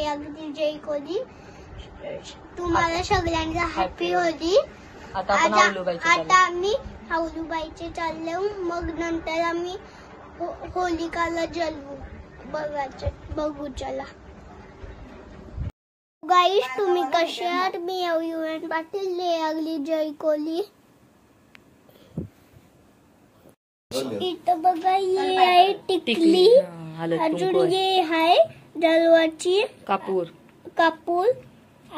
अगदी जय कोली. तुम्हाला सगळ्यांना हॅपी होली. आता आम्ही हौलूबाईचे चाललो. मग नंतर आम्ही होलिकाला जलवू. बघू चला. गाईस तुम्ही कसे आहात? मी युवन पाटील. अगदी जय कोली. इथं बघा ये आहे टिकली. अजून ये आहे जलवाची कापूर.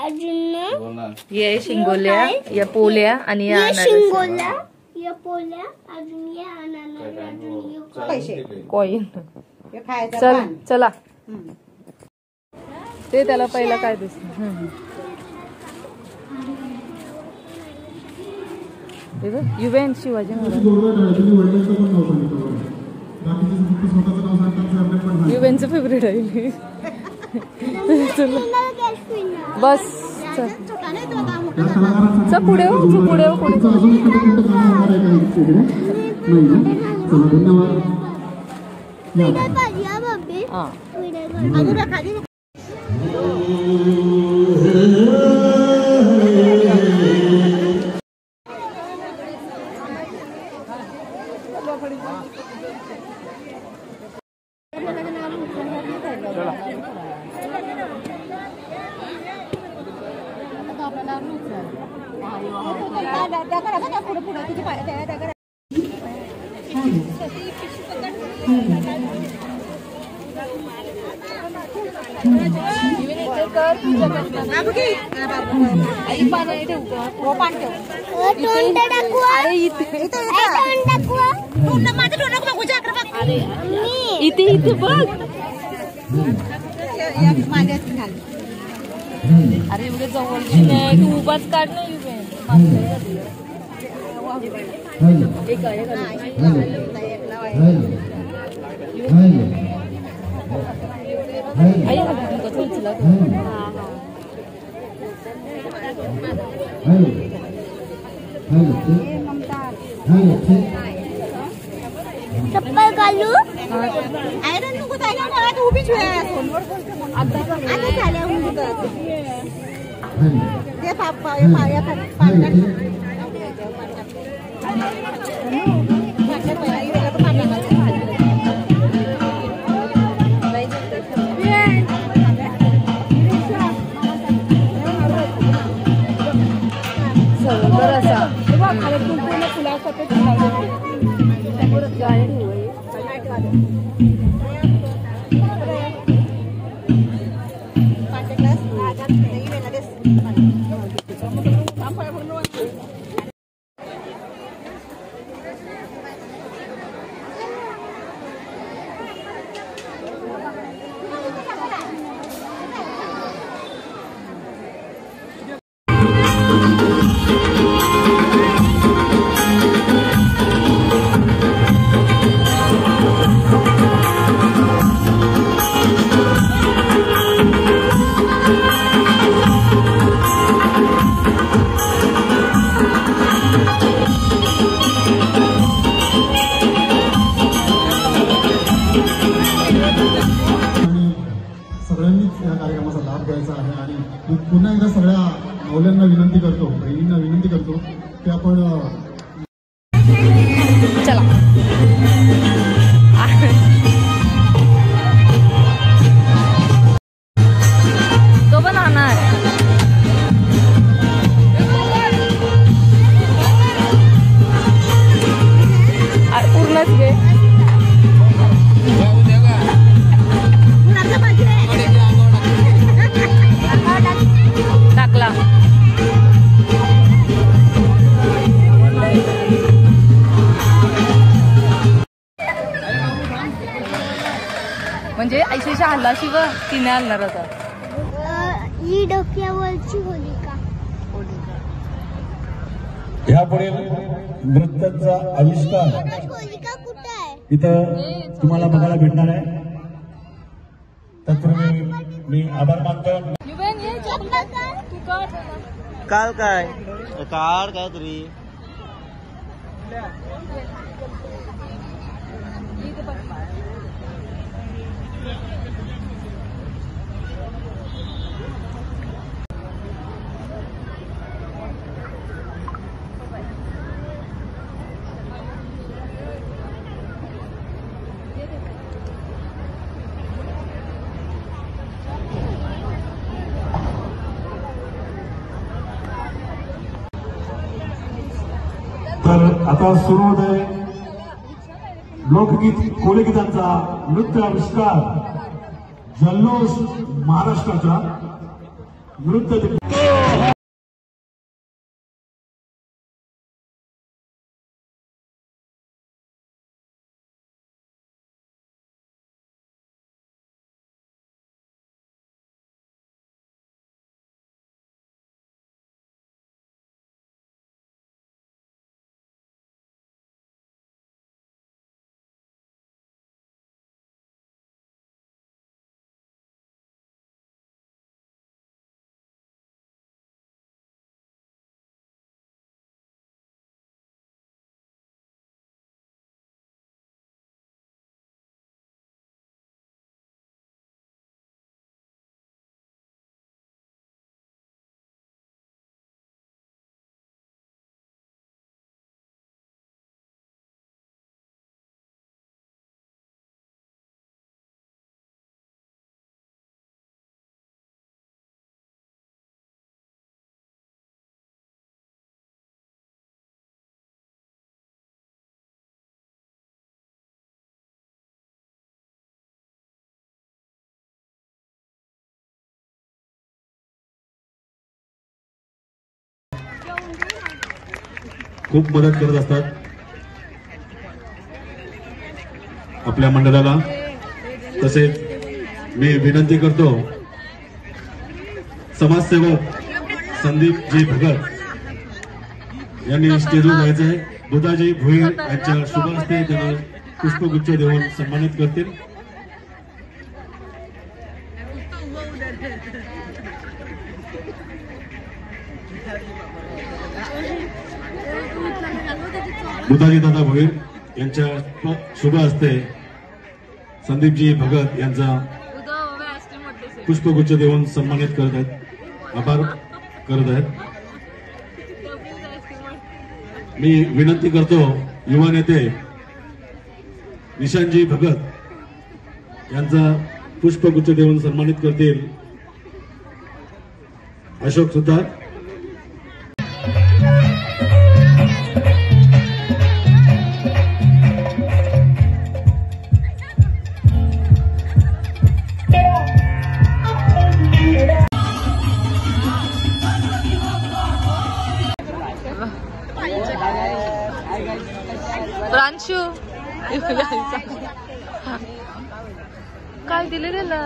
अजून ये शिंगोल्या, या पोल्या आणि या शिंगोल्या, या पोल्या. अजून या अनानस. अजून कॉइन. चला ते त्याला पहिला काय दिसत युवेन शिवाजी युवेनचं फेवरेट आहे. बस पुढे हो पुढे इथे बघ. अरे एवढे जवळची नाही तू उभाच काढ नाही. चप्पल घालू. उभीच पुन्हा एकदा सगळ्या माऊल्यांना विनंती करतो, बहिणींना विनंती करतो की आपण चला तो पण आणणार पूर्णच घे टाकला म्हणजे ऐशीच्या हल्लाशिवाय तिने हलणार होता. ही डोक्यावरची होलिका. ह्यापुढील नृत्याचा आविष्कार होलिका कुठे आहे इथं तुम्हाला बघायला भेटणार आहे. तत्पूर्वी मी आभार मानतो. काल काय काढ काय तरी आता सुरू होत आहे लोकगीत कोळीगीतांचा नृत्य आविष्कार जल्लोष महाराष्ट्राचा नृत्य खूप मदत करत असतात आपल्या मंडळाला। तसेच मी विनंती करतो समाजसेवक संदीप जी भगत यांनी स्टेजवर जायचं आहे। बुधाजी भुईर यांच्या शुभ हस्ते त्यांना पुष्पगुच्छ देऊन सन्मानित करतील। बुधाजी दादा भोईर यांच्या शुभ हस्ते संदीपजी भगत यांचा पुष्पगुच्छ देऊन सन्मानित करत आहेत, आभार करत आहेत। मी विनंती करतो युवा नेते निशांतजी भगत यांचा पुष्पगुच्छ देऊन सन्मानित करतील अशोक सुतार। प्रांशू काय दिलेलं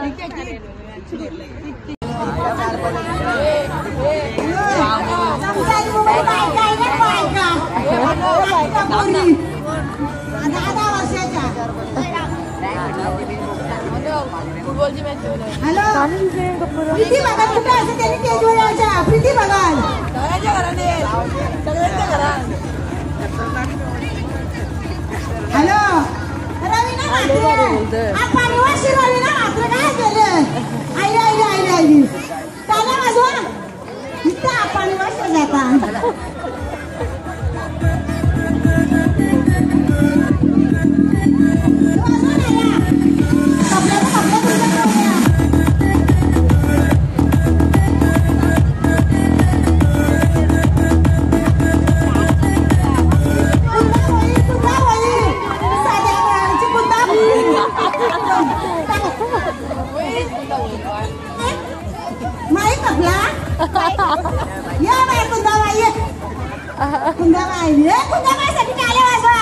प्रीती बघाल कुठे असं त्यांनी स्टेजवर यायच्या। प्रीती बघाल हॅलो रवीना मात्र आपण वाशी रवीना मात्र काय केलं आई आई आई आई त्याला वाजवा इथं आपण वाशी जाता कुंदाबाईसाठी टाळ्या वाजवा।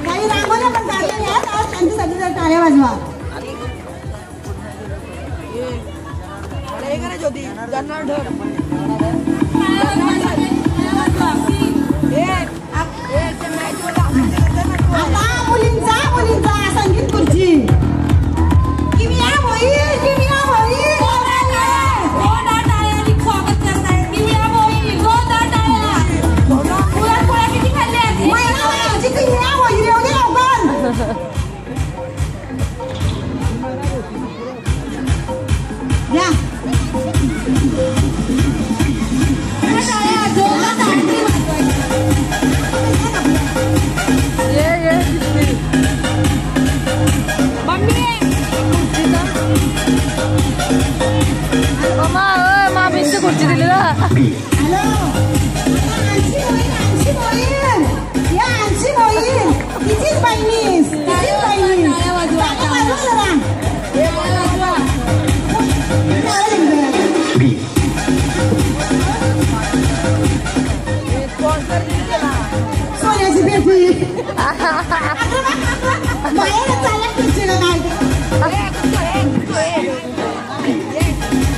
काही रांगोळ्या पण काढलेल्या आहेत, आज त्यांच्यासाठी टाळ्या वाजवा। आता मुलींचा संगीत खुर्ची किमिया होईल किमिया होईल मामीची खुर्ची दिली ना। हॅलो बहीण तिचीच बहिणीस सोन्याची पेटी बाहेर चालत तिची काय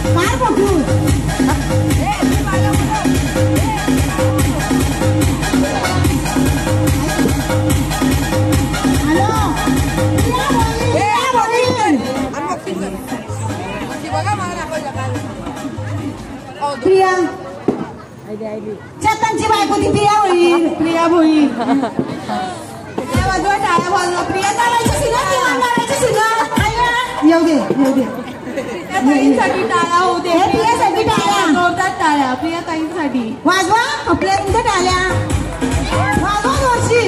काय बघू प्रिया चेतनची बायको ती प्रिया होईल प्रिया होईल वाजवा टाळ्या वाजवा प्रिया चालायची सिना किंवा गाण्याची सिना येऊ दे येऊ दे ताईंसाठी टाळ्या होऊ दे प्रियासाठी टाळ्या जोरदार टाळ्या प्रिया ताईंसाठी वाजवा आपल्या तुमच्या टाळ्या वाजवा जोरशी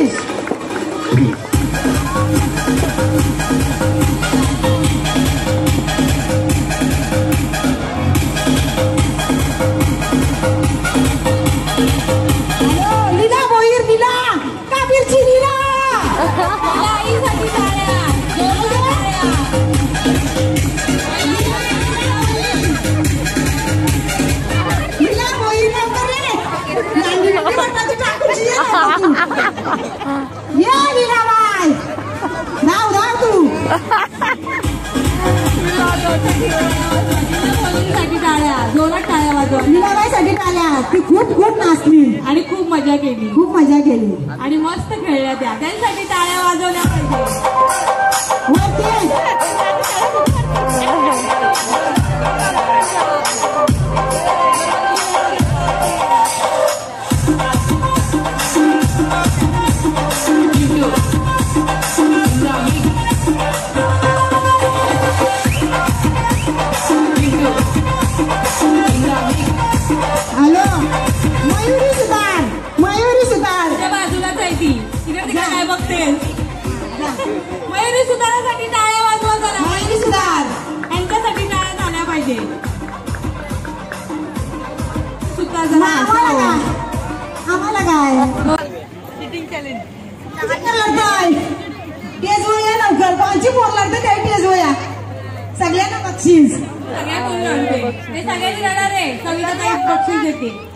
मीराबाईसाठी टाळ्या ती खूप खूप नाचली आणि खूप मजा केली आणि मस्त खेळल्या त्या त्यांच्यासाठी टाळ्या वाजवल्या मयुरी सुधारासाठी टाळ्या वाजवा जरा मयुरी सुधार यांच्यासाठी टाळ्या झाल्या पाहिजे सुद्धा जरा आम्हाला काय सिटिंग चॅलेंज टेज वया लवकर कोणची फोन लागते काही टेज वया सगळ्यांना बक्षीस सगळ्या कोण लढते ते सगळ्यांनी लढणार आहे सविता बक्षीस देते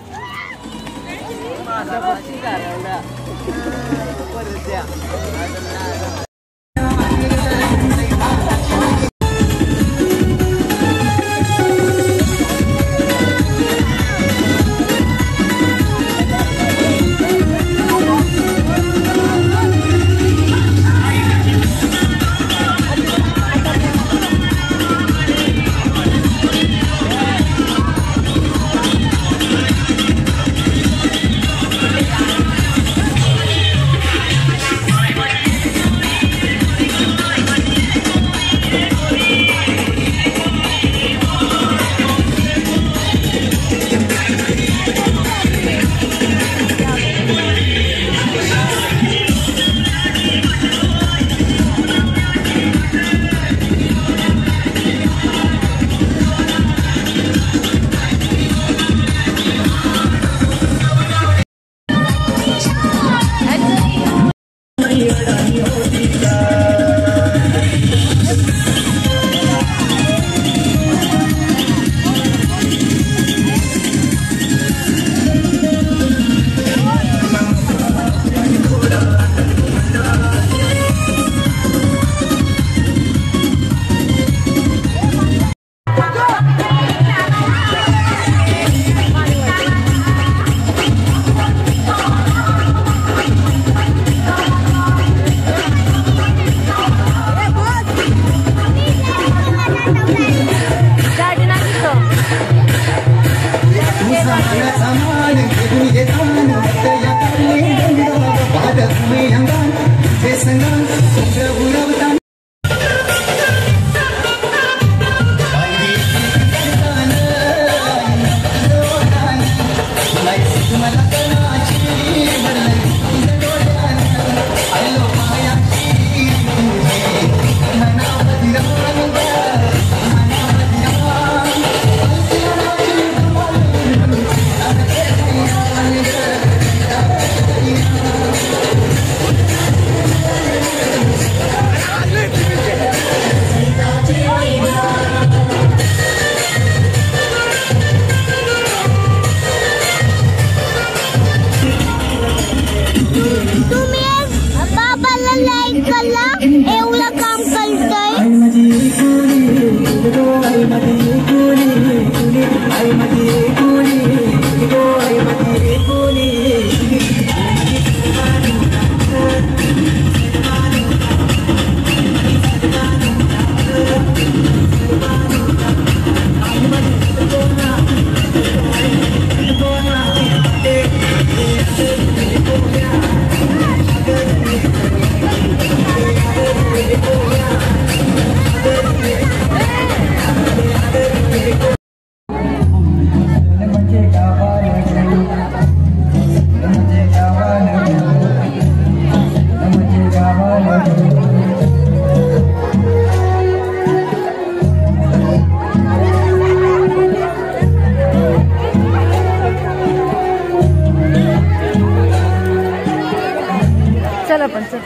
आपण चल.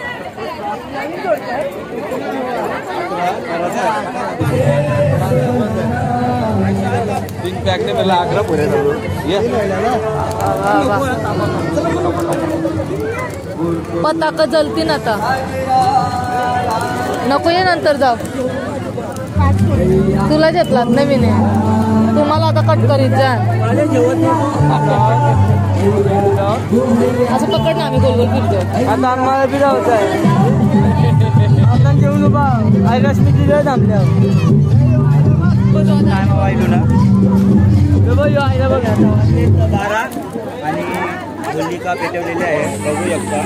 पताका जलतीन आता. नको ये नंतर जाऊ. तुला घेतलात नवीन आहे. तुम्हाला आता कट करीत जा. असं पकड ना आम्ही गोल गोल फिरतो. आता आम्हाला फिरवत आहे. आपण जेवण उभा आई रश्मी दिलं थांबल्या काय मग वाईट ना बारा आणि होलिका पेटवलेली आहे बघू शकता.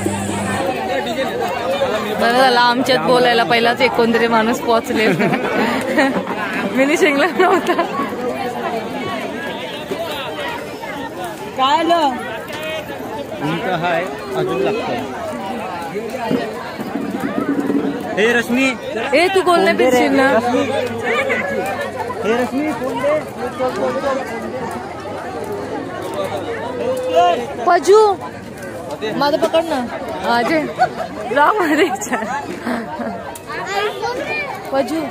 बरं झालं आमच्यात बोलायला पहिलाच एक कोणतरी माणूस पोहोचले. मिनिशिंगला नव्हता. काय आलं हाय अजून लागतं. हे रश्मी ए तू गोल नाही फिरशील ना. हे रश्मी फोन दे. पजू माझं पकड ना. अजय जा मध्ये. पजू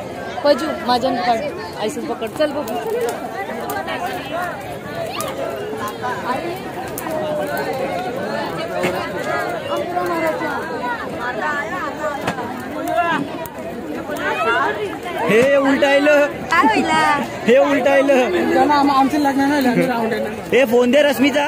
पजू माझ्या पकड. आयसून पकड. चल बघू. हे उलटायलं. हे उलटायलं. आमचं लग्न हे फोन दे रश्मीचा.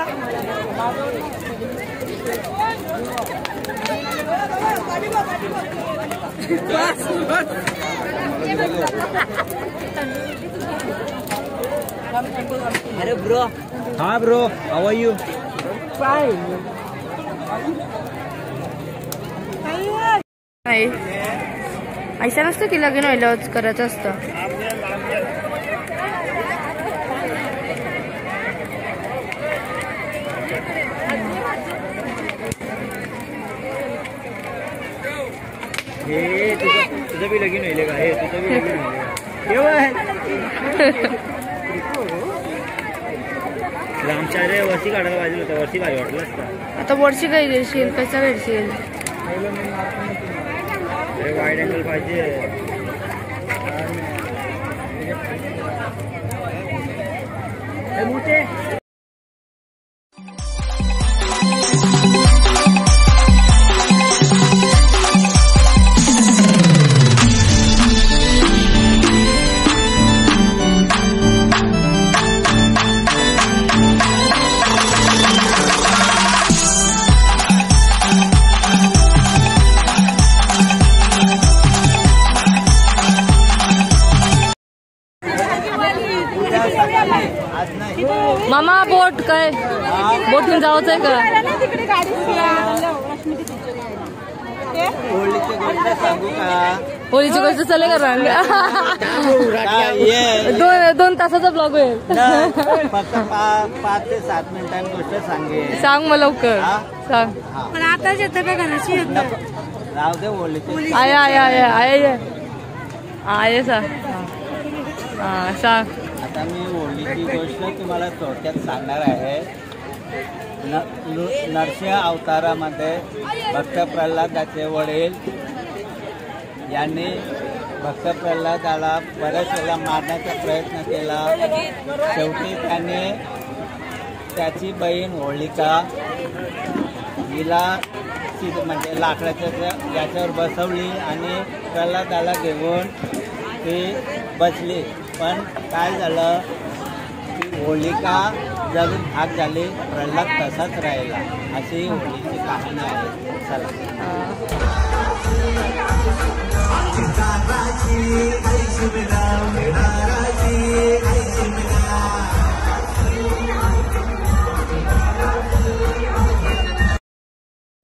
अरे ब्रो. हाँ ब्रो हाउ आर यू. नाही ऐसा नसतं की लगीन व्हायलाच करायचं असतं. हे तुझं बी लगीन व्हायले का. हे तुझं बी लगीन व्हायले. आमच्या रे वर्षी काढायला पाहिजे होतं. वर्षी भारी वाटलं असतं. आता वर्षी काही घेशील कसा घेशील. वाईड अँगल पाहिजे. मामा बोट काय बोटून जायचं आहे का. होळीची गोष्ट सांगू का. होळीची गोष्ट चालेल का. रंग 2 तासाचा ब्लॉग होईल. फक्त 5 ते 7 मिनिटांनी गोष्ट सांगेल. सांग मग लवकर सांग. पण आता येतं का गणाशी राहू दे होळीची. आय आय आय आय आय सांग. हा सांग. आता मी होळीची गोष्ट तुम्हाला थोडक्यात सांगणार आहे. नरसिंह अवतारामध्ये भक्त प्रल्हादाचे वडील यांनी भक्त प्रल्हादाला बऱ्याच वेळेला मारण्याचा प्रयत्न केला. शेवटी त्याने त्याची बहीण होलिका हिला म्हणजे लाकडाच्या याच्यावर बसवली आणि प्रल्हादाला घेऊन ती बसली. पण काय झालं की होलिका जळून भाग झाली. प्रल्हाद तसाच राहिला. अशी होळीची कहाणी आहे. चला.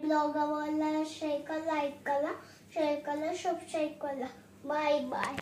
ब्लॉग आवडला शेअर करा, लाईक करा, सबस्क्राईब करा. Bye bye.